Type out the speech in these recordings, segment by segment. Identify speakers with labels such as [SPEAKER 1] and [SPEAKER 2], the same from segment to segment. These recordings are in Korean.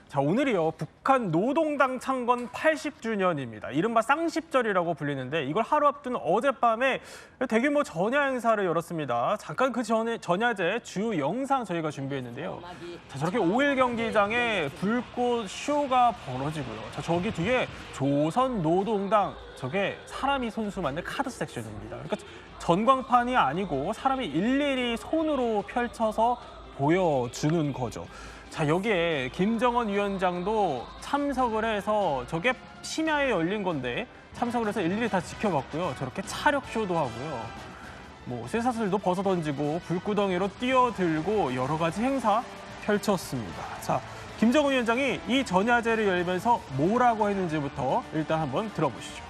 [SPEAKER 1] 자, 오늘이요. 북한 노동당 창건 80주년입니다. 이른바 쌍십절이라고 불리는데 이걸 하루 앞둔 어젯밤에 대규모 전야 행사를 열었습니다. 잠깐 그 전에 전야제 주요 영상 저희가 준비했는데요. 자, 저렇게 5일 경기장에 불꽃 쇼가 벌어지고요. 자, 저기 뒤에 조선 노동당, 저게 사람이 손수 만든 카드 섹션입니다. 그러니까 전광판이 아니고 사람이 일일이 손으로 펼쳐서 보여주는 거죠. 자, 여기에 김정은 위원장도 참석을 해서 저게 심야에 열린 건데 참석을 해서 일일이 다 지켜봤고요. 저렇게 차력쇼도 하고요. 뭐 쇠사슬도 벗어던지고 불구덩이로 뛰어들고 여러 가지 행사 펼쳤습니다. 자, 김정은 위원장이 이 전야제를 열면서 뭐라고 했는지부터 일단 한번 들어보시죠.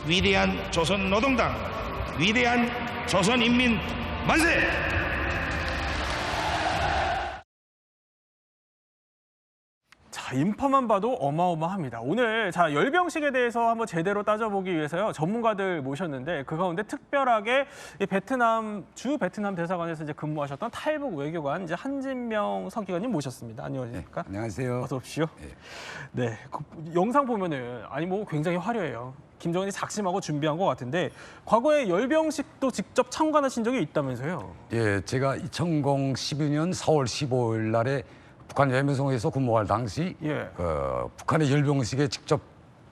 [SPEAKER 2] 위대한 조선노동당, 위대한 조선인민 만세!
[SPEAKER 1] 자, 인파만 봐도 어마어마합니다. 오늘 열병식에 대해서 한번 제대로 따져보기 위해서요. 전문가들 모셨는데 그 가운데 특별하게 이 주 베트남 대사관에서 이제 근무하셨던 탈북 외교관 이제 한진명 서기관님 모셨습니다. 안녕하십니까?
[SPEAKER 3] 네, 안녕하세요.
[SPEAKER 1] 어서 오십시오. 네, 그 영상 보면은 굉장히 화려해요. 김정은이 작심하고 준비한 것 같은데 과거에 열병식도 직접 참관하신 적이 있다면서요?
[SPEAKER 3] 예, 제가 2012년 4월 15일 날에 북한 예명성에서 근무할 당시 북한의 열병식에 직접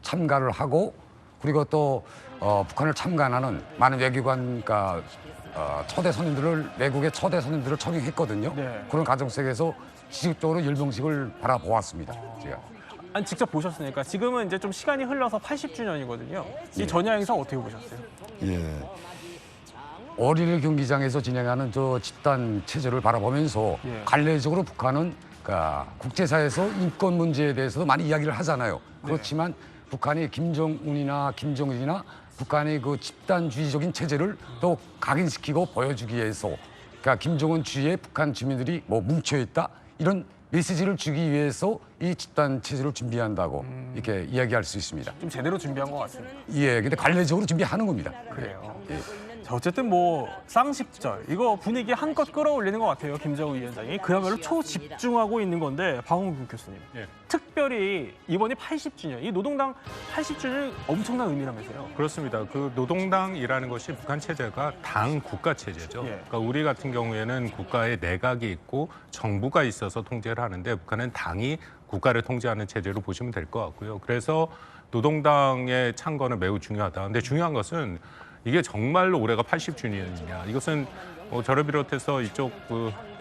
[SPEAKER 3] 참가를 하고 그리고 또 북한을 참관하는 많은 외교관과 외국의 초대 손님들을 초청했거든요.
[SPEAKER 1] 네.
[SPEAKER 3] 그런 과정 속에서 지속적으로 열병식을 바라보았습니다. 제가.
[SPEAKER 1] 아니, 직접 보셨으니까 지금은 이제 좀 시간이 흘러서 80주년이거든요. 이 전야 행사 어떻게 보셨어요?
[SPEAKER 3] 예. 어린이 경기장에서 진행하는 저 집단 체제를 바라보면서 관례적으로 북한은 국제사회에서 인권 문제에 대해서도 많이 이야기를 하잖아요. 그렇지만 북한이 김정은이나 김정일이나 북한의 그 집단주의적인 체제를 더 각인시키고 보여주기 위해서 김정은 주위에 북한 주민들이 뭉쳐 있다 이런 메시지를 주기 위해서 이 집단 체제를 준비한다고 이렇게 이야기할 수 있습니다.
[SPEAKER 1] 좀 제대로 준비한 것 같습니다.
[SPEAKER 3] 예, 근데 관례적으로 준비하는 겁니다.
[SPEAKER 1] 그래요.
[SPEAKER 3] 예.
[SPEAKER 1] 자, 어쨌든 쌍십절 이거 분위기 한껏 끌어올리는 것 같아요. 김정은 위원장이 그야말로 초집중하고 있는 건데 박원국 교수님, 특별히 이번이 80주년, 이 노동당 80주년 엄청난 의미라면서요?
[SPEAKER 4] 그렇습니다. 그 노동당이라는 것이 북한 체제가 당 국가 체제죠. 그러니까 우리 같은 경우에는 국가에 내각이 있고 정부가 있어서 통제를 하는데 북한은 당이 국가를 통제하는 체제로 보시면 될 것 같고요. 그래서 노동당의 창건은 매우 중요하다. 근데 중요한 것은 이게 정말로 올해가 80주년이냐. 이것은 저를 비롯해서 이쪽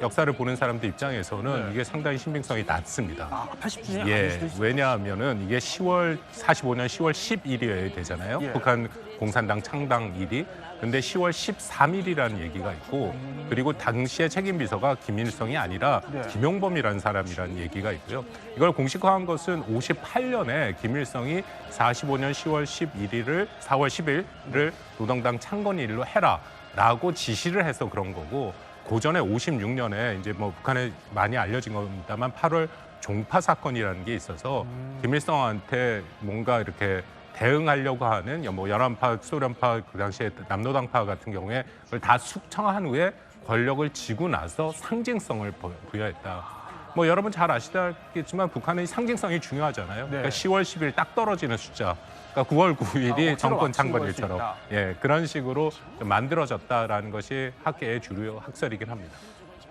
[SPEAKER 4] 역사를 보는 사람들 입장에서는 이게 상당히 신빙성이 낮습니다.
[SPEAKER 1] 80주년이
[SPEAKER 4] 예,
[SPEAKER 1] 아닐 수도 있어요.
[SPEAKER 4] 왜냐하면은 이게 45년 10월 10일이어야 되잖아요. 북한 공산당 창당일이. 근데 10월 13일이라는 얘기가 있고 그리고 당시의 책임비서가 김일성이 아니라 김용범이라는 사람이라는 얘기가 있고요. 이걸 공식화한 것은 58년에 김일성이 45년 10월 11일을 4월 10일을 노동당 창건일로 해라라고 지시를 해서 그런 거고 고전에 56년에 이제 북한에 많이 알려진 겁니다만 8월 종파 사건이라는 게 있어서 김일성한테 뭔가 이렇게 대응하려고 하는 연합파, 소련파, 그 당시에 남노당파 같은 경우에 그걸 다 숙청한 후에 권력을 쥐고 나서 상징성을 부여했다. 여러분 잘 아시다겠지만 북한의 상징성이 중요하잖아요. 그러니까 10월 10일 딱 떨어지는 숫자. 그러니까 9월 9일이 정권 창건일처럼 그런 식으로 좀 만들어졌다라는 것이 학계의 주류 학설이긴 합니다.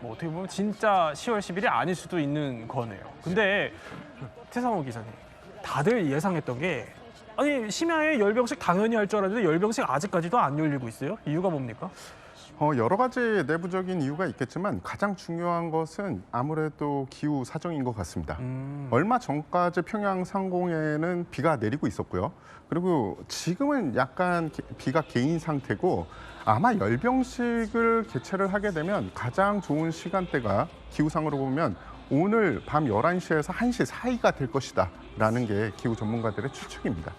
[SPEAKER 1] 어떻게 보면 진짜 10월 10일이 아닐 수도 있는 거네요. 근데 태상호 기자님, 다들 예상했던 게 심야에 열병식 당연히 할 줄 알았는데 열병식 아직까지도 안 열리고 있어요? 이유가 뭡니까?
[SPEAKER 5] 여러 가지 내부적인 이유가 있겠지만 가장 중요한 것은 아무래도 기후 사정인 것 같습니다. 얼마 전까지 평양 상공에는 비가 내리고 있었고요. 그리고 지금은 약간 비가 개인 상태고 아마 열병식을 개최를 하게 되면 가장 좋은 시간대가 기후상으로 보면 오늘 밤 11시에서 1시 사이가 될 것이다 라는 게 기후 전문가들의 추측입니다.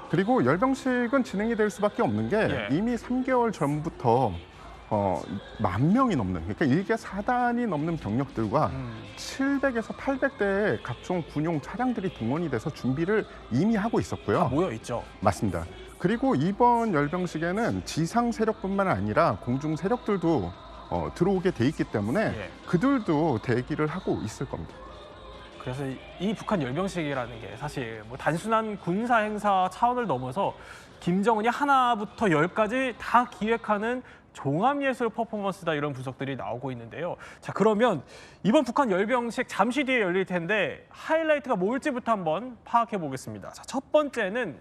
[SPEAKER 5] 그리고 열병식은 진행이 될 수밖에 없는 게 이미 3개월 전부터 10,000명이 넘는, 그러니까 일개 4단이 넘는 병력들과 700에서 800대의 각종 군용 차량들이 동원이 돼서 준비를 이미 하고 있었고요.
[SPEAKER 1] 모여 있죠.
[SPEAKER 5] 맞습니다. 그리고 이번 열병식에는 지상 세력뿐만 아니라 공중 세력들도 들어오게 돼 있기 때문에
[SPEAKER 1] 예.
[SPEAKER 5] 그들도 대기를 하고 있을 겁니다.
[SPEAKER 1] 그래서 이 북한 열병식이라는 게 사실 뭐 단순한 군사 행사 차원을 넘어서 김정은이 하나부터 열까지 다 기획하는 종합예술 퍼포먼스다 이런 분석들이 나오고 있는데요. 자, 그러면 이번 북한 열병식 잠시 뒤에 열릴 텐데 하이라이트가 뭘지부터 한번 파악해 보겠습니다. 자, 첫 번째는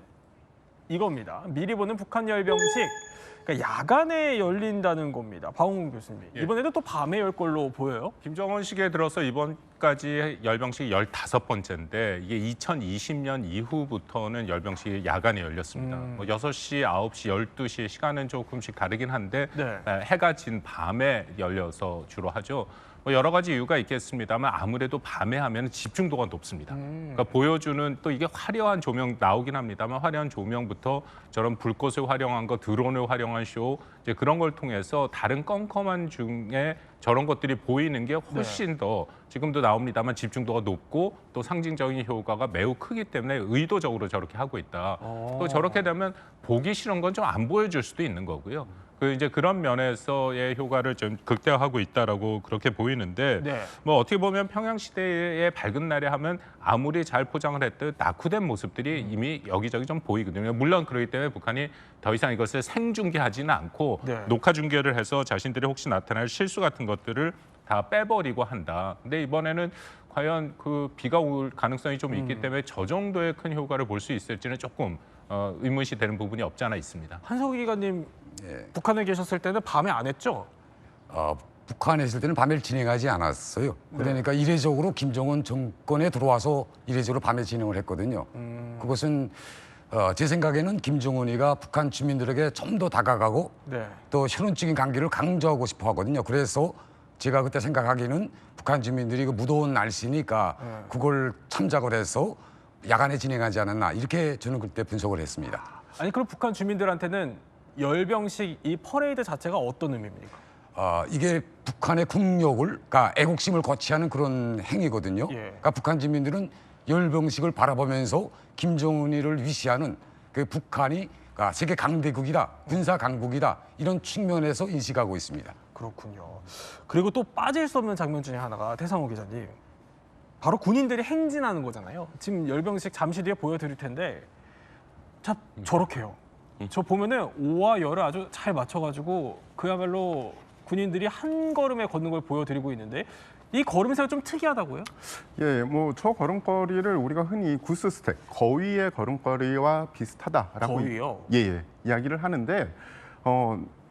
[SPEAKER 1] 이겁니다. 미리 보는 북한 열병식. 그러니까 야간에 열린다는 겁니다. 박홍근 교수님.
[SPEAKER 4] 예.
[SPEAKER 1] 이번에도 또 밤에 열 걸로 보여요?
[SPEAKER 4] 김정은 시기에 들어서 이번까지 열병식이 15번째인데 이게 2020년 이후부터는 열병식이 야간에 열렸습니다. 뭐 6시, 9시, 12시 시간은 조금씩 다르긴 한데
[SPEAKER 1] 네.
[SPEAKER 4] 해가 진 밤에 열려서 주로 하죠. 뭐 여러 가지 이유가 있겠습니다만 아무래도 밤에 하면 집중도가 높습니다. 그러니까 보여주는 또 이게 화려한 조명 나오긴 합니다만 화려한 조명부터 저런 불꽃을 활용한 거, 드론을 활용한 쇼 이제 그런 걸 통해서 다른 껌껌한 중에 저런 것들이 보이는 게 훨씬 더 지금도 나옵니다만 집중도가 높고 또 상징적인 효과가 매우 크기 때문에 의도적으로 저렇게 하고 있다. 또 저렇게 되면 보기 싫은 건 좀 안 보여줄 수도 있는 거고요. 이제 그런 면에서의 효과를 좀 극대화하고 있다라고 그렇게 보이는데
[SPEAKER 1] 네.
[SPEAKER 4] 뭐 어떻게 보면 평양 시대의 밝은 날에 하면 아무리 잘 포장을 했듯 낙후된 모습들이 이미 여기저기 좀 보이거든요. 물론 그렇기 때문에 북한이 더 이상 이것을 생중계하지는 않고
[SPEAKER 1] 네.
[SPEAKER 4] 녹화 중계를 해서 자신들이 혹시 나타날 실수 같은 것들을 다 빼버리고 한다. 근데 이번에는 과연 그 비가 올 가능성이 좀 있기 때문에 저 정도의 큰 효과를 볼 수 있을지는 조금 의문시 되는 부분이 없지 않아 있습니다.
[SPEAKER 1] 한석기 기자님
[SPEAKER 3] 예.
[SPEAKER 1] 북한에 계셨을 때는 밤에 안 했죠?
[SPEAKER 3] 북한에 있을 때는 밤에 진행하지 않았어요. 그러니까 이례적으로 김정은 정권에 들어와서 이례적으로 밤에 진행을 했거든요. 그것은 제 생각에는 김정은이가 북한 주민들에게 좀 더 다가가고
[SPEAKER 1] 네.
[SPEAKER 3] 또 혈연적인 관계를 강조하고 싶어 하거든요. 그래서 제가 그때 생각하기는 북한 주민들이 그 무더운 날씨니까 그걸 참작을 해서 야간에 진행하지 않았나 이렇게 저는 그때 분석을 했습니다.
[SPEAKER 1] 아니 그럼 북한 주민들한테는 열병식 이 퍼레이드 자체가 어떤 의미입니까?
[SPEAKER 3] 이게 북한의 국력을, 그러니까 애국심을 거치하는 그런 행위거든요.
[SPEAKER 1] 예.
[SPEAKER 3] 그러니까 북한 주민들은 열병식을 바라보면서 김정은이를 위시하는 그 북한이 그러니까 세계 강대국이다, 군사 강국이다 이런 측면에서 인식하고 있습니다.
[SPEAKER 1] 그렇군요. 그리고 또 빠질 수 없는 장면 중에 하나가 태상호 기자님. 바로 군인들이 행진하는 거잖아요. 지금 열병식 잠시 뒤에 보여드릴 텐데 자 저렇게요. 저 보면은 오와 열을 아주 잘 맞춰가지고 그야말로 군인들이 한 걸음에 걷는 걸 보여드리고 있는데 이 걸음새가 좀 특이하다고요?
[SPEAKER 5] 예, 뭐 저 걸음걸이를 우리가 흔히 구스 스텝, 거위의 걸음걸이와 비슷하다라고
[SPEAKER 1] 거위요?
[SPEAKER 5] 예, 이야기를 하는데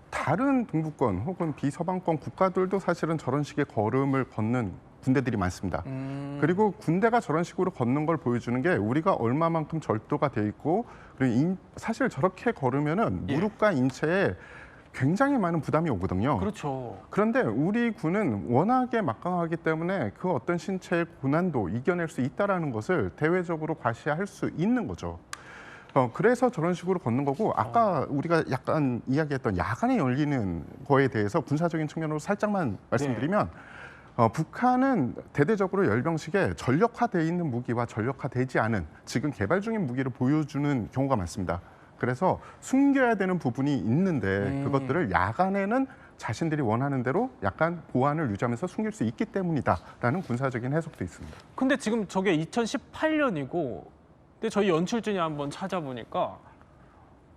[SPEAKER 5] 다른 동북권 혹은 비서방권 국가들도 사실은 저런 식의 걸음을 걷는 군대들이 많습니다. 그리고 군대가 저런 식으로 걷는 걸 보여주는 게 우리가 얼마만큼 절도가 돼 있고 그리고 사실 저렇게 걸으면은 무릎과 인체에 굉장히 많은 부담이 오거든요.
[SPEAKER 1] 그렇죠.
[SPEAKER 5] 그런데 우리 군은 워낙에 막강하기 때문에 그 어떤 신체의 고난도 이겨낼 수 있다라는 것을 대외적으로 과시할 수 있는 거죠. 그래서 저런 식으로 걷는 거고 아까 우리가 약간 이야기했던 야간에 열리는 거에 대해서 군사적인 측면으로 살짝만 말씀드리면 북한은 대대적으로 열병식에 전력화돼 있는 무기와 전력화되지 않은 지금 개발 중인 무기를 보여주는 경우가 많습니다. 그래서 숨겨야 되는 부분이 있는데 그것들을 야간에는 자신들이 원하는 대로 약간 보안을 유지하면서 숨길 수 있기 때문이다라는 군사적인 해석도 있습니다.
[SPEAKER 1] 근데 지금 저게 2018년이고 근데 저희 연출진이 한번 찾아보니까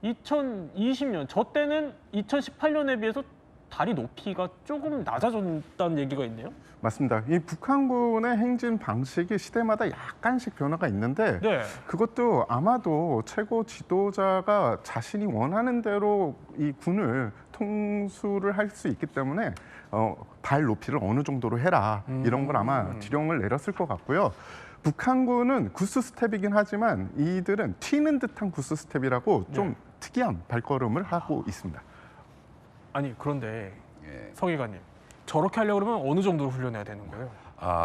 [SPEAKER 1] 2020년 저 때는 2018년에 비해서 다리 높이가 조금 낮아졌다는 얘기가 있네요.
[SPEAKER 5] 맞습니다. 이 북한군의 행진 방식이 시대마다 약간씩 변화가 있는데
[SPEAKER 1] 네.
[SPEAKER 5] 그것도 아마도 최고 지도자가 자신이 원하는 대로 이 군을 통수를 할 수 있기 때문에 발 높이를 어느 정도로 해라 이런 걸 아마 지령을 내렸을 것 같고요. 북한군은 구스 스텝이긴 하지만 이들은 튀는 듯한 구스 스텝이라고 좀 특이한 발걸음을 하고 있습니다.
[SPEAKER 1] 아니 그런데 서기관님 저렇게 하려고 그러면 어느 정도로 훈련해야 되는 거예요?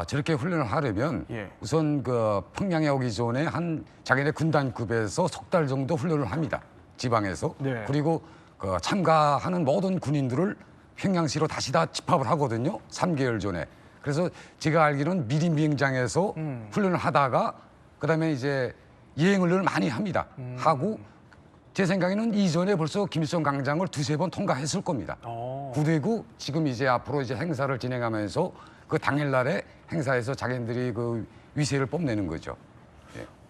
[SPEAKER 3] 저렇게 훈련을 하려면
[SPEAKER 1] 예.
[SPEAKER 3] 우선 그 평양에 오기 전에 한 자기네 군단급에서 석 달 정도 훈련을 합니다. 지방에서.
[SPEAKER 1] 네.
[SPEAKER 3] 그리고 그 참가하는 모든 군인들을 평양시로 다시 다 집합을 하거든요. 3개월 전에. 그래서 제가 알기로는 미림 비행장에서 훈련을 하다가 그다음에 이제 예행 훈련을 많이 합니다. 하고 제 생각에는 이전에 벌써 김일성 광장을 두세 번 통과했을 겁니다. 그리고 지금 이제 앞으로 이제 행사를 진행하면서 그 당일날에 행사에서 자기들이 그 위세를 뽐내는 거죠.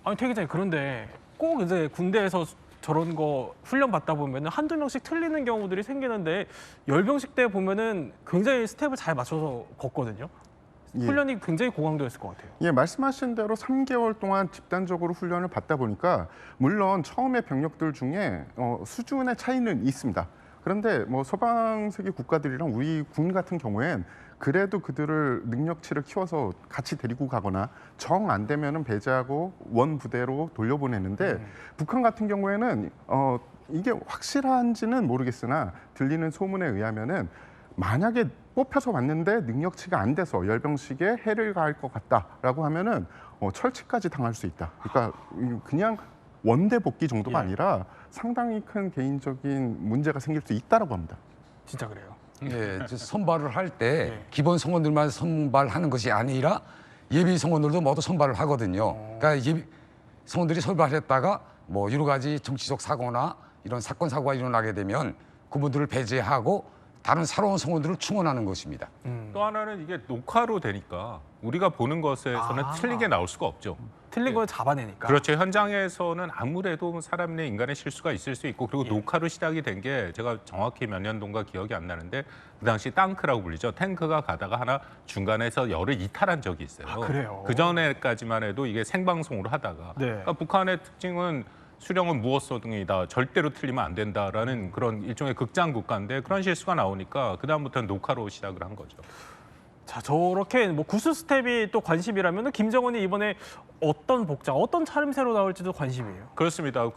[SPEAKER 1] 아니 퇴 기자님, 그런데 꼭 이제 군대에서 저런 거 훈련 받다 보면은 한두 명씩 틀리는 경우들이 생기는데 열병식 때 보면은 굉장히 스텝을 잘 맞춰서 걷거든요.
[SPEAKER 5] 예.
[SPEAKER 1] 훈련이 굉장히 고강도였을 것 같아요.
[SPEAKER 5] 예, 말씀하신 대로 3개월 동안 집단적으로 훈련을 받다 보니까 물론 처음에 병력들 중에 수준의 차이는 있습니다. 그런데 뭐 서방세계 국가들이랑 우리 군 같은 경우엔 그래도 그들을 능력치를 키워서 같이 데리고 가거나 정 안 되면은 배제하고 원 부대로 돌려보내는데 북한 같은 경우에는 이게 확실한지는 모르겠으나 들리는 소문에 의하면은 만약에 뽑혀서 왔는데 능력치가 안 돼서 열병식에 해를 가할 것 같다라고 하면은 철칙까지 당할 수 있다. 그러니까 그냥 원대 복귀 정도가 아니라 상당히 큰 개인적인 문제가 생길 수 있다라고 합니다.
[SPEAKER 1] 진짜 그래요.
[SPEAKER 3] 예, 저 선발을 할 때
[SPEAKER 1] 네.
[SPEAKER 3] 기본 성원들만 선발하는 것이 아니라 예비 성원들도 모두 선발을 하거든요. 그러니까 예비 성원들이 선발했다가 뭐 여러 가지 정치적 사고나 이런 사건 사고가 일어나게 되면 그분들을 배제하고 다른 새로운 성원들을 충원하는 것입니다.
[SPEAKER 4] 또 하나는 이게 녹화로 되니까 우리가 보는 것에서는 틀린 게 나올 수가 없죠.
[SPEAKER 1] 틀린 걸 잡아내니까.
[SPEAKER 4] 그렇죠. 현장에서는 아무래도 사람 내 인간의 실수가 있을 수 있고, 그리고 녹화로 시작이 된 게 제가 정확히 몇 년도인가 기억이 안 나는데 그 당시 땅크라고 불리죠. 탱크가 가다가 하나 중간에서 열을 이탈한 적이 있어요.
[SPEAKER 1] 아, 그래요?
[SPEAKER 4] 그 전에까지만 해도 이게 생방송으로 하다가
[SPEAKER 1] 네.
[SPEAKER 4] 그러니까 북한의 특징은 수령은 무엇소등이다, 절대로 틀리면 안 된다라는 그런 일종의 극장 국가인데 그런 실수가 나오니까 그 다음부터는 녹화로 시작을 한 거죠.
[SPEAKER 1] 자, 저렇게 뭐 구스 스텝이 또 관심이라면 김정은이 이번에 어떤 복장, 어떤 차림새로 나올지도 관심이에요.
[SPEAKER 4] 그렇습니다.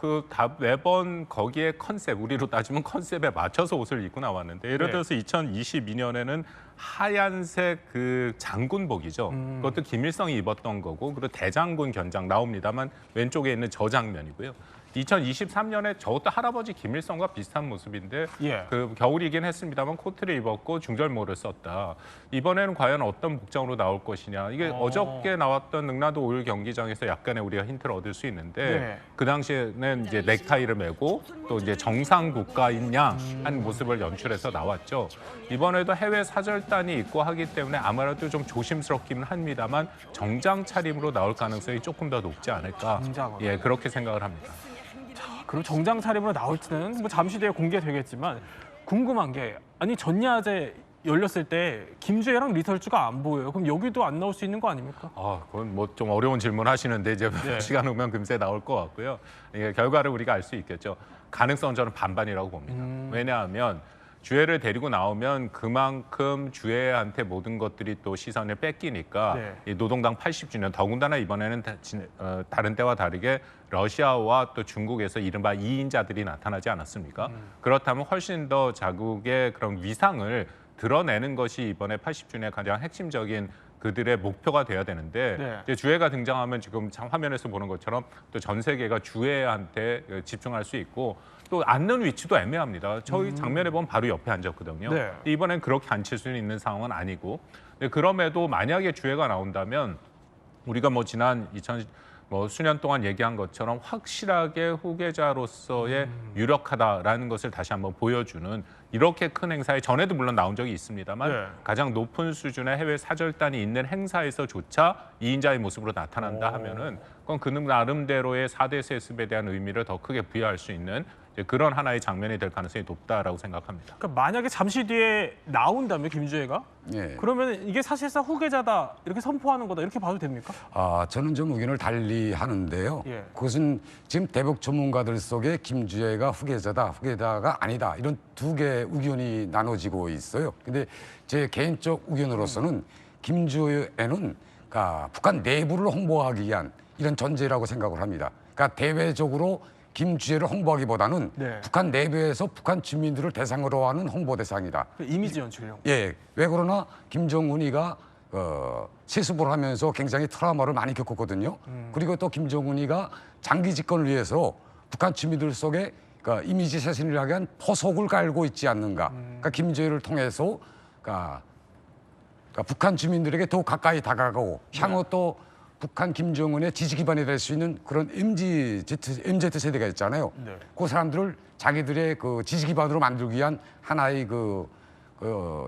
[SPEAKER 4] 매번 거기에 컨셉, 우리로 따지면 컨셉에 맞춰서 옷을 입고 나왔는데, 예를
[SPEAKER 1] 네.
[SPEAKER 4] 들어서 2022년에는 하얀색 그 장군복이죠. 그것도 김일성이 입었던 거고, 그리고 대장군 견장 나옵니다만 왼쪽에 있는 저 장면이고요. 2023년에 저것도 할아버지 김일성과 비슷한 모습인데
[SPEAKER 1] 예.
[SPEAKER 4] 그 겨울이긴 했습니다만 코트를 입었고 중절모를 썼다. 이번에는 과연 어떤 복장으로 나올 것이냐. 이게 어저께 나왔던 능라도 5일 경기장에서 약간의 우리가 힌트를 얻을 수 있는데
[SPEAKER 1] 네.
[SPEAKER 4] 그 당시에는 이제 넥타이를 메고 또 이제 정상 국가인 양 한 모습을 연출해서 나왔죠. 이번에도 해외 사절단이 있고 하기 때문에 아무래도 좀 조심스럽기는 합니다만 정장 차림으로 나올 가능성이 조금 더 높지 않을까.
[SPEAKER 1] 정장으로.
[SPEAKER 4] 예, 그렇게 생각을 합니다.
[SPEAKER 1] 그리고 정장 차림으로 나올지는 뭐 잠시 뒤에 공개되겠지만 궁금한 게, 아니 전야제 열렸을 때 김주애랑 리설주가 안 보여요. 그럼 여기도 안 나올 수 있는 거 아닙니까?
[SPEAKER 4] 그건 뭐 좀 어려운 질문 하시는데 이제
[SPEAKER 1] 네.
[SPEAKER 4] 시간 오면 금세 나올 것 같고요. 이게 결과를 우리가 알 수 있겠죠. 가능성은 저는 반반이라고 봅니다. 왜냐하면 주애를 데리고 나오면 그만큼 주애한테 모든 것들이 또 시선을 뺏기니까
[SPEAKER 1] 네.
[SPEAKER 4] 이 노동당 80주년, 더군다나 이번에는 다른 때와 다르게 러시아와 또 중국에서 이른바 2인자들이 나타나지 않았습니까? 그렇다면 훨씬 더 자국의 그런 위상을 드러내는 것이 이번에 80주년의 가장 핵심적인 그들의 목표가 돼야 되는데
[SPEAKER 1] 네.
[SPEAKER 4] 이제 주애가 등장하면 지금 화면에서 보는 것처럼 또 전 세계가 주애한테 집중할 수 있고 또 앉는 위치도 애매합니다. 저희 장면에 보면 바로 옆에 앉았거든요.
[SPEAKER 1] 네.
[SPEAKER 4] 이번엔 그렇게 앉힐 수 있는 상황은 아니고, 그럼에도 만약에 주애가 나온다면 우리가 뭐 지난 수년 동안 얘기한 것처럼 확실하게 후계자로서의 유력하다라는 것을 다시 한번 보여주는 이렇게 큰 행사에 전에도 물론 나온 적이 있습니다만
[SPEAKER 1] 네.
[SPEAKER 4] 가장 높은 수준의 해외 사절단이 있는 행사에서조차 2인자의 모습으로 나타난다 하면은 그건 그 나름대로의 4대 세습에 대한 의미를 더 크게 부여할 수 있는 그런 하나의 장면이 될 가능성이 높다라고 생각합니다.
[SPEAKER 1] 그러니까 만약에 잠시 뒤에 나온다면 김주애가
[SPEAKER 3] 예.
[SPEAKER 1] 그러면 이게 사실상 후계자다 이렇게 선포하는 거다 이렇게 봐도 됩니까?
[SPEAKER 3] 저는 좀 의견을 달리 하는데요.
[SPEAKER 1] 예.
[SPEAKER 3] 그것은 지금 대북 전문가들 속에 김주애가 후계자가 아니다. 이런 두 개의 의견이 나눠지고 있어요. 근데 제 개인적 의견으로서는 김주애는 그러니까 북한 내부를 홍보하기 위한 이런 전제라고 생각을 합니다. 그러니까 대외적으로 김주애를 홍보하기보다는
[SPEAKER 1] 네.
[SPEAKER 3] 북한 내부에서 북한 주민들을 대상으로 하는 홍보 대상이다.
[SPEAKER 1] 그 이미지 연출용.
[SPEAKER 3] 예, 왜 그러나 김정은이가 세습을 하면서 굉장히 트라우마를 많이 겪었거든요. 그리고 또 김정은이가 장기 집권을 위해서 북한 주민들 속에 그러니까 이미지 쇄신을 하기 위한 포석을 깔고 있지 않는가. 그러니까 김주애를 통해서 그러니까 북한 주민들에게 더 가까이 다가가고 향후 또 북한 김정은의 지지 기반이 될 수 있는 그런 MZ 세대가 있잖아요.
[SPEAKER 1] 네.
[SPEAKER 3] 그 사람들을 자기들의 그 지지 기반으로 만들기 위한 하나의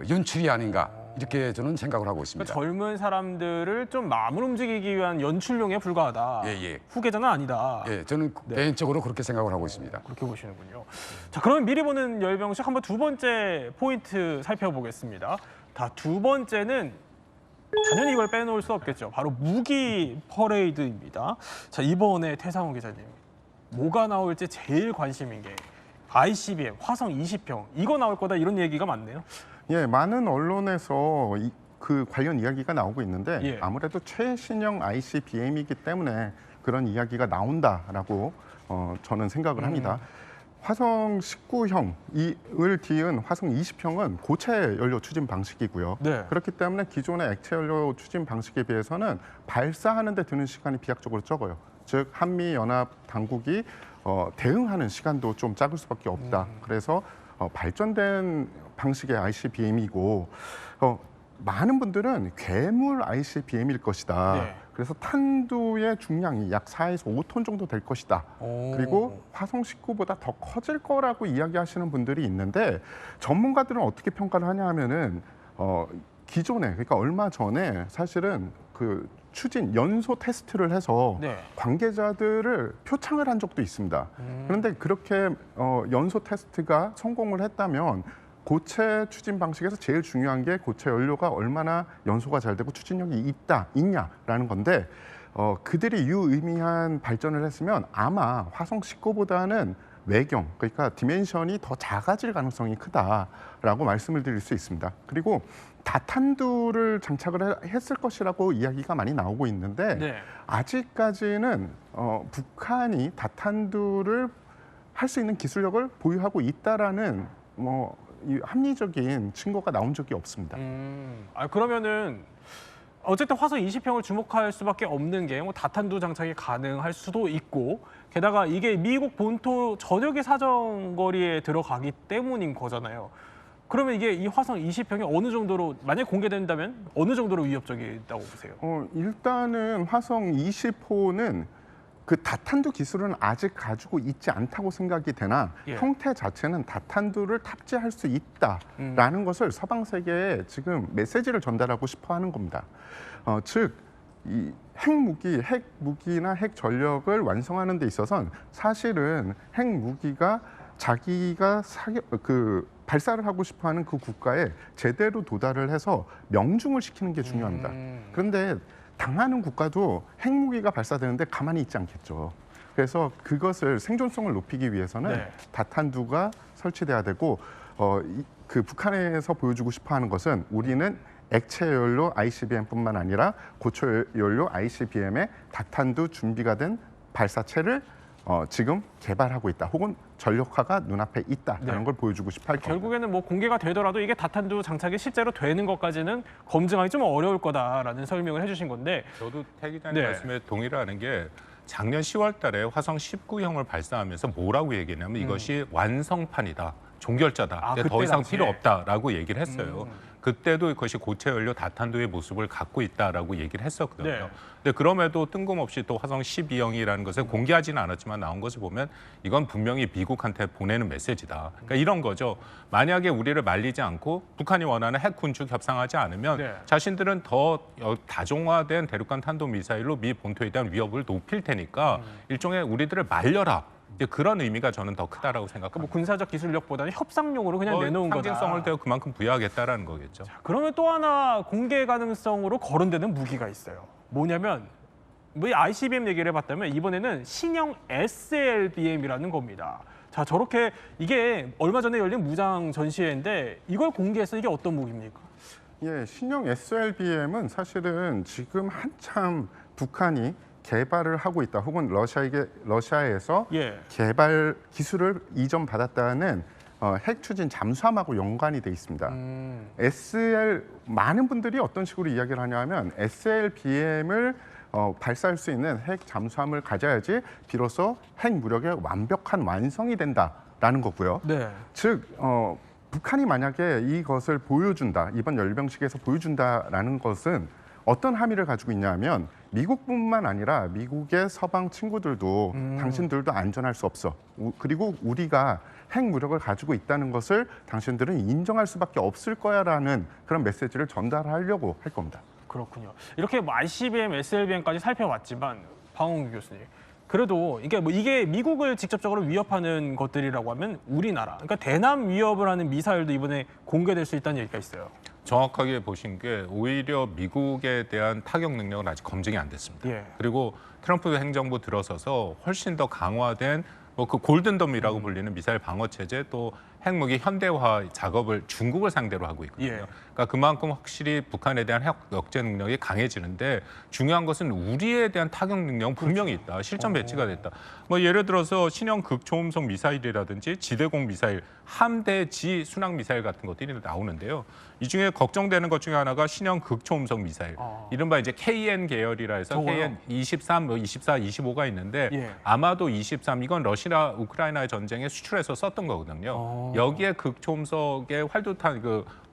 [SPEAKER 3] 연출이 아닌가 이렇게 저는 생각을 하고 있습니다.
[SPEAKER 1] 그러니까 젊은 사람들을 좀 마음을 움직이기 위한 연출용에 불과하다.
[SPEAKER 3] 예.
[SPEAKER 1] 후계자는 아니다.
[SPEAKER 3] 예, 저는 개인적으로 그렇게 생각을 하고 있습니다.
[SPEAKER 1] 그렇게 보시는군요. 자, 그러면 미리 보는 열병식 한번 두 번째 포인트 살펴보겠습니다. 두 번째는 당연히 이걸 빼놓을 수 없겠죠. 바로 무기 퍼레이드입니다. 자, 이번에 태상호 기자님, 뭐가 나올지 제일 관심인 게 ICBM 화성 20형 이거 나올 거다 이런 얘기가 많네요.
[SPEAKER 5] 예, 많은 언론에서 그 관련 이야기가 나오고 있는데
[SPEAKER 1] 예.
[SPEAKER 5] 아무래도 최신형 ICBM이기 때문에 그런 이야기가 나온다라고 저는 생각을 합니다. 화성 19형을 뒤은 화성 20형은 고체 연료 추진 방식이고요.
[SPEAKER 1] 네.
[SPEAKER 5] 그렇기 때문에 기존의 액체 연료 추진 방식에 비해서는 발사하는 데 드는 시간이 비약적으로 적어요. 즉 한미 연합 당국이 대응하는 시간도 좀 작을 수밖에 없다. 그래서 발전된 방식의 ICBM이고 많은 분들은 괴물 ICBM일 것이다.
[SPEAKER 1] 네.
[SPEAKER 5] 그래서 탄두의 중량이 약 4에서 5톤 정도 될 것이다. 그리고 화성 19보다 더 커질 거라고 이야기하시는 분들이 있는데 전문가들은 어떻게 평가를 하냐 하면은 기존에 그러니까 얼마 전에 사실은 그 추진 연소 테스트를 해서
[SPEAKER 1] 네.
[SPEAKER 5] 관계자들을 표창을 한 적도 있습니다. 그런데 그렇게 연소 테스트가 성공을 했다면 고체 추진 방식에서 제일 중요한 게 고체 연료가 얼마나 연소가 잘 되고 추진력이 있냐라는 건데 그들이 유의미한 발전을 했으면 아마 화성 19보다는 외경, 그러니까 디멘션이 더 작아질 가능성이 크다라고 말씀을 드릴 수 있습니다. 그리고 다탄두를 장착을 했을 것이라고 이야기가 많이 나오고 있는데
[SPEAKER 1] 네.
[SPEAKER 5] 아직까지는 북한이 다탄두를 할 수 있는 기술력을 보유하고 있다라는 이 합리적인 증거가 나온 적이 없습니다.
[SPEAKER 1] 그러면은 어쨌든 화성 20형을 주목할 수밖에 없는 게 다탄두 장착이 가능할 수도 있고 게다가 이게 미국 본토 전역의 사정거리에 들어가기 때문인 거잖아요. 그러면 이게 이 화성 20형이 어느 정도로 만약 공개된다면 어느 정도로 위협적이다고 보세요?
[SPEAKER 5] 일단은 화성 20호는 그 다탄두 기술은 아직 가지고 있지 않다고 생각이 되나
[SPEAKER 1] 예.
[SPEAKER 5] 형태 자체는 다탄두를 탑재할 수 있다라는 것을 서방 세계에 지금 메시지를 전달하고 싶어 하는 겁니다. 즉, 이 핵무기나 핵 전력을 완성하는 데 있어서는 사실은 핵무기가 자기가 발사를 하고 싶어하는 그 국가에 제대로 도달을 해서 명중을 시키는 게 중요합니다. 그런데 당하는 국가도 핵무기가 발사되는데 가만히 있지 않겠죠. 그래서 그것을 생존성을 높이기 위해서는
[SPEAKER 1] 네.
[SPEAKER 5] 다탄두가 설치돼야 되고 그 북한에서 보여주고 싶어하는 것은 우리는 액체 연료 ICBM뿐만 아니라 고체 연료 ICBM의 다탄두 준비가 된 발사체를 지금 개발하고 있다. 혹은 전력화가 눈앞에 있다라는
[SPEAKER 1] 네.
[SPEAKER 5] 걸 보여주고 싶어 할 겁니다.
[SPEAKER 1] 결국에는 공개가 되더라도 이게 다탄두 장착이 실제로 되는 것까지는 검증하기 좀 어려울 거다라는 설명을 해주신 건데
[SPEAKER 4] 저도 태 기자님
[SPEAKER 1] 네.
[SPEAKER 4] 말씀에 동의를 하는 게 작년 10월 달에 화성 19형을 발사하면서 뭐라고 얘기했냐면 이것이 완성판이다. 종결자다. 이제 더
[SPEAKER 1] 그때
[SPEAKER 4] 이상
[SPEAKER 1] 당시에?
[SPEAKER 4] 필요 없다라고 얘기를 했어요. 그때도 그것이 고체 연료 다탄두의 모습을 갖고 있다라고 얘기를 했었거든요.
[SPEAKER 1] 네.
[SPEAKER 4] 근데 그럼에도 뜬금없이 또 화성 12형이라는 것을 공개하지는 않았지만 나온 것을 보면 이건 분명히 미국한테 보내는 메시지다. 그러니까 이런 거죠. 만약에 우리를 말리지 않고 북한이 원하는 핵 군축 협상하지 않으면
[SPEAKER 1] 네.
[SPEAKER 4] 자신들은 더 다종화된 대륙간 탄도미사일로 미 본토에 대한 위협을 높일 테니까 일종의 우리들을 말려라. 이제 그런 의미가 저는 더 크다라고 생각합니다.
[SPEAKER 1] 군사적 기술력보다는 협상용으로 그냥 내놓은 거다.
[SPEAKER 4] 상징성을 더 그만큼 부여하겠다라는 거겠죠.
[SPEAKER 1] 그러면 또 하나 공개 가능성으로 거론되는 무기가 있어요. 뭐냐면 이 ICBM 얘기를 해봤다면 이번에는 신형 SLBM이라는 겁니다. 자, 저렇게 이게 얼마 전에 열린 무장 전시회인데 이걸 공개해서 이게 어떤 무기입니까?
[SPEAKER 5] 예, 신형 SLBM은 사실은 지금 한참 북한이 개발을 하고 있다. 혹은 러시아에서
[SPEAKER 1] 예.
[SPEAKER 5] 개발 기술을 이전받았다는 핵 추진 잠수함하고 연관이 돼 있습니다. 많은 분들이 어떤 식으로 이야기를 하냐면 SLBM을 발사할 수 있는 핵 잠수함을 가져야지 비로소 핵 무력의 완벽한 완성이 된다라는 거고요.
[SPEAKER 1] 네.
[SPEAKER 5] 즉 북한이 만약에 이것을 보여준다, 이번 열병식에서 보여준다라는 것은 어떤 함의를 가지고 있냐면 미국뿐만 아니라 미국의 서방 친구들도 당신들도 안전할 수 없어. 그리고 우리가 핵 무력을 가지고 있다는 것을 당신들은 인정할 수밖에 없을 거야라는 그런 메시지를 전달하려고 할 겁니다.
[SPEAKER 1] 그렇군요. 이렇게 뭐 ICBM, SLBM까지 살펴봤지만 박원규 교수님, 그래도 이게 미국을 직접적으로 위협하는 것들이라고 하면 우리나라, 그러니까 대남 위협을 하는 미사일도 이번에 공개될 수 있다는 얘기가 있어요.
[SPEAKER 4] 정확하게 보신 게 오히려 미국에 대한 타격 능력은 아직 검증이 안 됐습니다.
[SPEAKER 1] 예.
[SPEAKER 4] 그리고 트럼프 행정부 들어서서 훨씬 더 강화된 그 골든돔이라고 불리는 미사일 방어 체제 또 핵무기 현대화 작업을 중국을 상대로 하고 있거든요.
[SPEAKER 1] 예.
[SPEAKER 4] 그러니까 그만큼 확실히 북한에 대한 핵 억제 능력이 강해지는데 중요한 것은 우리에 대한 타격 능력은 분명히 있다. 실전 배치가 됐다. 뭐 예를 들어서 신형 극초음속 미사일이라든지 지대공 미사일, 함대지 순항 미사일 같은 것들이 나오는데요. 이 중에 걱정되는 것 중에 하나가 신형 극초음속 미사일. 이른바 이제 KN 계열이라 해서
[SPEAKER 1] 저거요?
[SPEAKER 4] KN 23, 뭐 24, 25가 있는데
[SPEAKER 1] 예.
[SPEAKER 4] 아마도 23 이건 러시아 우크라이나 전쟁에 수출해서 썼던 거거든요. 여기에 극초음속의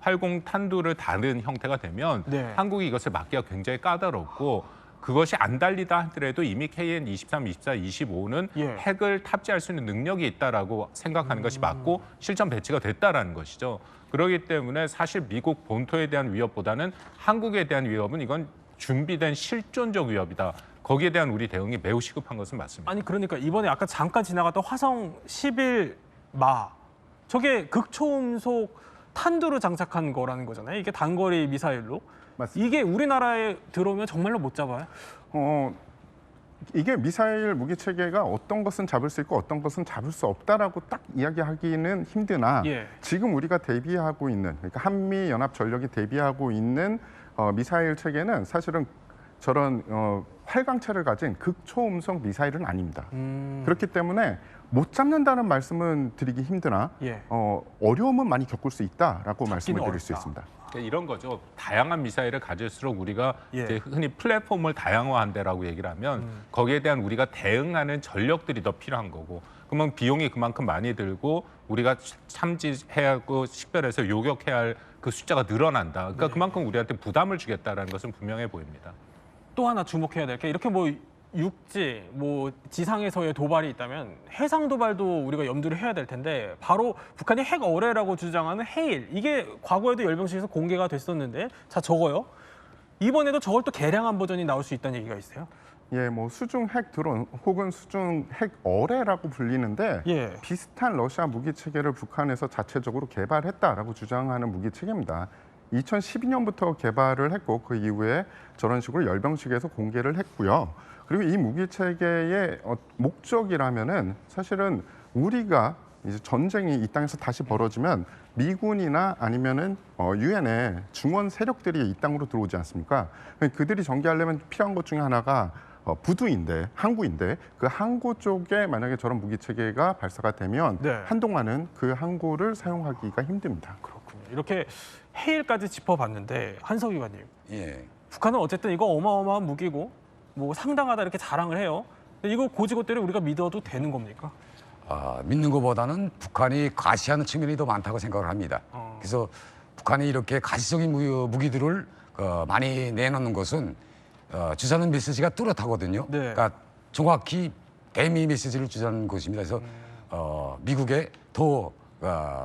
[SPEAKER 4] 활공 탄두를 다는 형태가 되면
[SPEAKER 1] 네.
[SPEAKER 4] 한국이 이것을 막기가 굉장히 까다롭고 그것이 안 달리다 하더라도 이미 KN 23, 24, 25는
[SPEAKER 1] 예.
[SPEAKER 4] 핵을 탑재할 수 있는 능력이 있다라고 생각하는 것이 맞고 실전 배치가 됐다라는 것이죠. 그렇기 때문에 사실 미국 본토에 대한 위협보다는 한국에 대한 위협은 이건 준비된 실존적 위협이다. 거기에 대한 우리 대응이 매우 시급한 것은 맞습니다.
[SPEAKER 1] 아니 그러니까 이번에 아까 잠깐 지나갔던 화성 11마 저게 극초음속 탄두로 장착한 거라는 거잖아요. 이게 단거리 미사일로.
[SPEAKER 5] 맞습니다.
[SPEAKER 1] 이게 우리나라에 들어오면 정말로 못 잡아요?
[SPEAKER 5] 이게 미사일 무기 체계가 어떤 것은 잡을 수 있고 어떤 것은 잡을 수 없다라고 딱 이야기하기는 힘드나
[SPEAKER 1] 예.
[SPEAKER 5] 지금 우리가 대비하고 있는 그러니까 한미 연합 전력이 대비하고 있는 미사일 체계는 사실은 저런 활강체를 가진 극초음속 미사일은 아닙니다. 그렇기 때문에 못 잡는다는 말씀은 드리기 힘드나
[SPEAKER 1] 예.
[SPEAKER 5] 어려움은 많이 겪을 수 있다라고 말씀을 드릴 수
[SPEAKER 1] 어렵다.
[SPEAKER 5] 있습니다.
[SPEAKER 4] 그러니까 이런 거죠. 다양한 미사일을 가질수록 우리가
[SPEAKER 1] 예.
[SPEAKER 4] 이제 흔히 플랫폼을 다양화한다라고 얘기를 하면 거기에 대한 우리가 대응하는 전력들이 더 필요한 거고 그러면 비용이 그만큼 많이 들고 우리가 참지해야 하고 식별해서 요격해야 할 그 숫자가 늘어난다. 그러니까 그만큼 우리한테 부담을 주겠다라는 것은 분명해 보입니다.
[SPEAKER 1] 또 하나 주목해야 될 게 이렇게 뭐 육지, 뭐 지상에서의 도발이 있다면 해상 도발도 우리가 염두를 해야 될 텐데 바로 북한이 핵 어뢰라고 주장하는 해일 이게 과거에도 열병식에서 공개가 됐었는데 자 저거요. 이번에도 저걸 또 개량한 버전이 나올 수 있다는 얘기가 있어요.
[SPEAKER 5] 예, 뭐 수중 핵 드론 혹은 수중 핵 어뢰라고 불리는데
[SPEAKER 1] 예.
[SPEAKER 5] 비슷한 러시아 무기 체계를 북한에서 자체적으로 개발했다라고 주장하는 무기 체계입니다. 2012년부터 개발을 했고 그 이후에 저런 식으로 열병식에서 공개를 했고요. 그리고 이 무기 체계의 목적이라면은 사실은 우리가 이제 전쟁이 이 땅에서 다시 벌어지면 미군이나 아니면은 유엔의 중원 세력들이 이 땅으로 들어오지 않습니까? 그들이 전개하려면 필요한 것 중에 하나가 부두인데 항구인데 그 항구 쪽에 만약에 저런 무기 체계가 발사가 되면
[SPEAKER 1] 네.
[SPEAKER 5] 한동안은 그 항구를 사용하기가 힘듭니다.
[SPEAKER 1] 그렇군요. 이렇게 해일까지 짚어봤는데 한석 위원님,
[SPEAKER 3] 예.
[SPEAKER 1] 북한은 어쨌든 이거 어마어마한 무기고 뭐 상당하다 이렇게 자랑을 해요. 근데 이거 고지고대로 우리가 믿어도 되는 겁니까?
[SPEAKER 3] 믿는 것보다는 북한이 과시하는 측면이 더 많다고 생각을 합니다. 그래서 북한이 이렇게 가시적인 무기들을 많이 내놓는 것은 주자는 메시지가 뚜렷하거든요.
[SPEAKER 1] 네.
[SPEAKER 3] 그러니까 정확히 대미 메시지를 주자는 것입니다. 그래서 미국에 더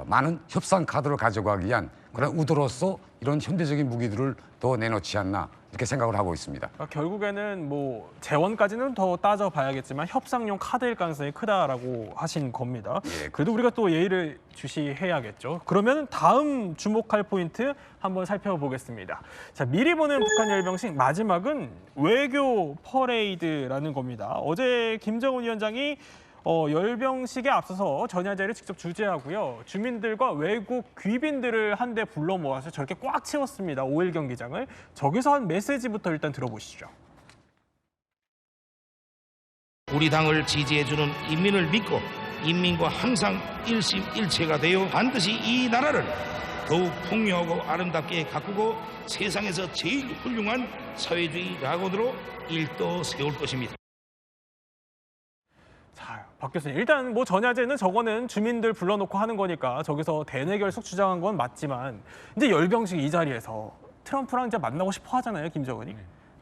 [SPEAKER 3] 많은 협상 카드를 가져가기 위한 그런 우도로서 이런 현대적인 무기들을 더 내놓지 않나 이렇게 생각을 하고 있습니다.
[SPEAKER 1] 그러니까 결국에는 뭐 재원까지는 더 따져봐야겠지만 협상용 카드일 가능성이 크다라고 하신 겁니다.
[SPEAKER 3] 예,
[SPEAKER 1] 그래도 우리가 또 예의를 주시해야겠죠. 그러면 다음 주목할 포인트 한번 살펴보겠습니다. 자, 미리 보는 북한 열병식 마지막은 외교 퍼레이드라는 겁니다. 어제 김정은 위원장이 열병식에 앞서서 전야제를 직접 주재하고요. 주민들과 외국 귀빈들을 한데 불러 모아서 저렇게 꽉 채웠습니다. 5일 경기장을. 저기서 한 메시지부터 일단 들어보시죠.
[SPEAKER 2] 우리 당을 지지해주는 인민을 믿고 인민과 항상 일심일체가 되어 반드시 이 나라를 더욱 풍요하고 아름답게 가꾸고 세상에서 제일 훌륭한 사회주의 낙원으로 일도 세울 것입니다.
[SPEAKER 1] 자, 박 교수님, 일단 뭐 전야제는 저거는 주민들 불러놓고 하는 거니까 저기서 대내결속 주장한 건 맞지만 이제 열병식 이 자리에서 트럼프랑 이제 만나고 싶어 하잖아요, 김정은이.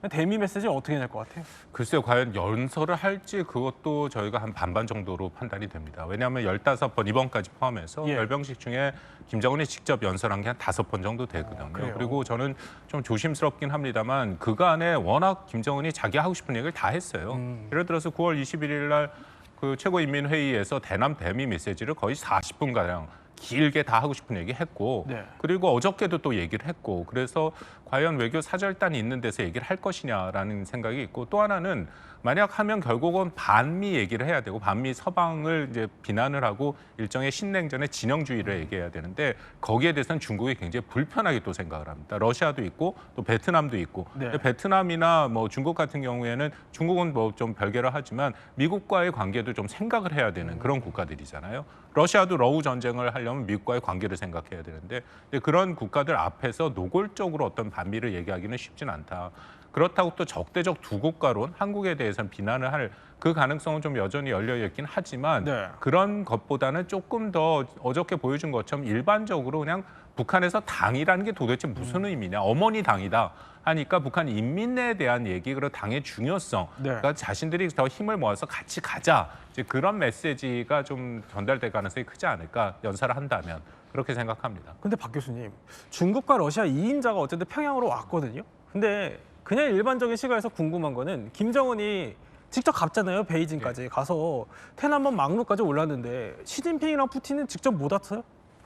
[SPEAKER 1] 대미 메시지 어떻게 낼 것 같아요?
[SPEAKER 4] 글쎄요, 과연 연설을 할지 그것도 저희가 한 반반 정도로 판단이 됩니다. 왜냐하면 15번, 이번까지 포함해서
[SPEAKER 1] 예.
[SPEAKER 4] 열병식 중에 김정은이 직접 연설한 게 한 5번 정도 되거든요.
[SPEAKER 1] 그래요?
[SPEAKER 4] 그리고 저는 좀 조심스럽긴 합니다만 그간에 워낙 김정은이 자기 하고 싶은 얘기를 다 했어요. 예를 들어서 9월 21일 날 그 최고인민회의에서 대남 대미 메시지를 거의 40분가량 길게 다 하고 싶은 얘기 했고
[SPEAKER 1] 네.
[SPEAKER 4] 그리고 어저께도 또 얘기를 했고 그래서 과연 외교 사절단이 있는 데서 얘기를 할 것이냐라는 생각이 있고 또 하나는 만약 하면 결국은 반미 얘기를 해야 되고 반미 서방을 이제 비난을 하고 일종의 신냉전의 진영주의를 얘기해야 되는데 거기에 대해서는 중국이 굉장히 불편하게 또 생각을 합니다. 러시아도 있고 또 베트남도 있고
[SPEAKER 1] 네.
[SPEAKER 4] 베트남이나 뭐 중국 같은 경우에는 중국은 뭐 좀 별개로 하지만 미국과의 관계도 좀 생각을 해야 되는 그런 국가들이잖아요. 러시아도 러우 전쟁을 하려면 미국과의 관계를 생각해야 되는데 그런 국가들 앞에서 노골적으로 어떤 반미를 얘기하기는 쉽진 않다. 그렇다고 또 적대적 두 국가론 한국에 대해서는 비난을 할 그 가능성은 좀 여전히 열려 있긴 하지만
[SPEAKER 1] 네.
[SPEAKER 4] 그런 것보다는 조금 더 어저께 보여준 것처럼 일반적으로 그냥 북한에서 당이라는 게 도대체 무슨 의미냐, 어머니 당이다 하니까 북한 인민에 대한 얘기, 그리고 당의 중요성,
[SPEAKER 1] 네.
[SPEAKER 4] 그러니까 자신들이 더 힘을 모아서 같이 가자, 이제 그런 메시지가 좀 전달될 가능성이 크지 않을까, 연설을 한다면 그렇게 생각합니다.
[SPEAKER 1] 근데 박 교수님, 중국과 러시아 2인자가 어쨌든 평양으로 왔거든요. 근데 그냥 일반적인 시각에서 궁금한 거는 김정은이 직접 갔잖아요. 베이징까지 가서天安문 막루까지 올랐는데 시진핑이랑 푸틴은 직접 못 왔어요?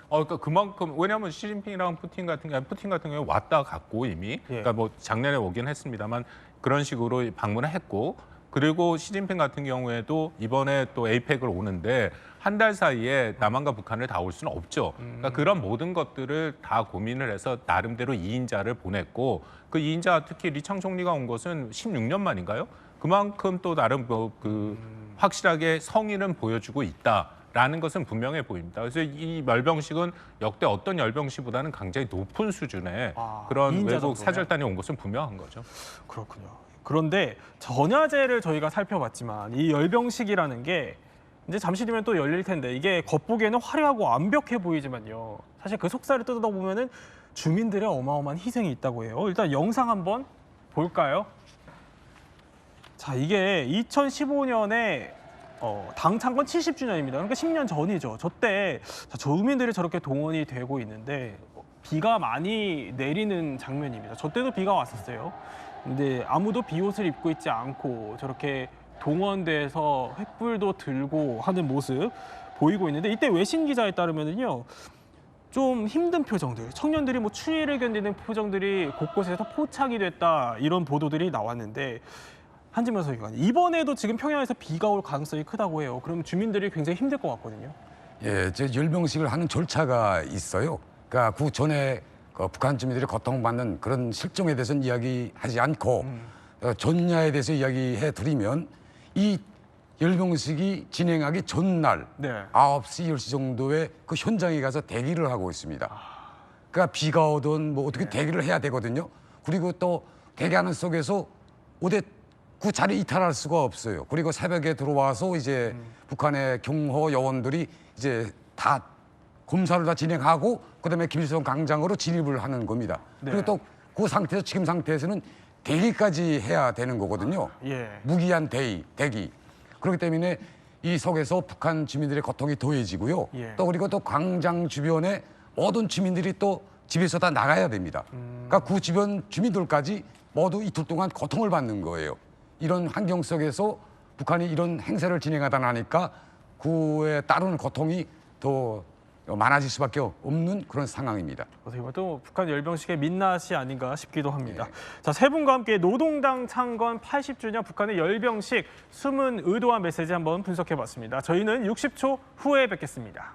[SPEAKER 4] 그러니까 그만큼 왜냐하면 시진핑이랑 푸틴 같은 경우에 왔다 갔고 이미
[SPEAKER 1] 예.
[SPEAKER 4] 그러니까 뭐 작년에 오긴 했습니다만 그런 식으로 방문을 했고 그리고 시진핑 같은 경우에도 이번에 또 에이펙을 오는데 한 달 사이에 남한과 북한을 다 올 수는 없죠. 그러니까 그런 모든 것들을 다 고민을 해서 나름대로 2인자를 보냈고 그 2인자 특히 리창 총리가 온 것은 16년 만인가요? 그만큼 또 나름 그 확실하게 성의는 보여주고 있다라는 것은 분명해 보입니다. 그래서 이 열병식은 역대 어떤 열병식보다는 굉장히 높은 수준의 그런
[SPEAKER 1] 이인자
[SPEAKER 4] 외국
[SPEAKER 1] 정도면?
[SPEAKER 4] 사절단이 온 것은 분명한 거죠.
[SPEAKER 1] 그렇군요. 그런데 전야제를 저희가 살펴봤지만 이 열병식이라는 게 이제 잠시 뒤면 또 열릴 텐데 이게 겉보기에는 화려하고 완벽해 보이지만요. 사실 그 속살을 뜯어다 보면은 주민들의 어마어마한 희생이 있다고 해요. 일단 영상 한번 볼까요? 자, 이게 2015년에 당 창건 70주년입니다. 그러니까 10년 전이죠. 저때 주민들이 저렇게 동원이 되고 있는데 비가 많이 내리는 장면입니다. 저 때도 비가 왔었어요. 근데 아무도 비옷을 입고 있지 않고 저렇게 동원돼서 횃불도 들고 하는 모습 보이고 있는데 이때 외신 기자에 따르면은요. 좀 힘든 표정들, 청년들이 뭐 추위를 견디는 표정들이 곳곳에서 포착이 됐다 이런 보도들이 나왔는데 한지명 서기관, 이번에도 지금 평양에서 비가 올 가능성이 크다고 해요. 그럼 주민들이 굉장히 힘들 것 같거든요.
[SPEAKER 3] 예, 저 열병식을 하는 절차가 있어요. 그러니까 그 전에 그 북한 주민들이 고통받는 그런 실종에 대해서는 이야기하지 않고 전야에 대해서 이야기해 드리면 이 열병식이 진행하기 전날
[SPEAKER 1] 네.
[SPEAKER 3] 9시, 10시 정도에 그 현장에 가서 대기를 하고 있습니다. 그러니까 비가 오든 뭐 어떻게 대기를 해야 되거든요. 그리고 또 대기하는 속에서 어디 그 자리 이탈할 수가 없어요. 그리고 새벽에 들어와서 이제 북한의 경호 요원들이 이제 다 검사를 다 진행하고 그다음에 김일성 광장으로 진입을 하는 겁니다.
[SPEAKER 1] 네.
[SPEAKER 3] 그리고 또 그 상태에서 지금 상태에서는 대기까지 해야 되는 거거든요.
[SPEAKER 1] 예.
[SPEAKER 3] 무기한 대기. 그렇기 때문에 이 속에서 북한 주민들의 고통이 더해지고요.
[SPEAKER 1] 예.
[SPEAKER 3] 또 그리고 또 광장 주변에 모든 주민들이 또 집에서 다 나가야 됩니다. 그러니까 그 주변 주민들까지 모두 이틀 동안 고통을 받는 거예요. 이런 환경 속에서 북한이 이런 행사를 진행하다 나니까 그에 따르는 고통이 더 많아질 수밖에 없는 그런 상황입니다.
[SPEAKER 1] 어떻게 봐도 북한 열병식의 민낯이 아닌가 싶기도 합니다. 자, 세 분과 함께 노동당 창건 80주년 북한의 열병식 숨은 의도와 메시지 한번 분석해봤습니다. 저희는 60초 후에 뵙겠습니다.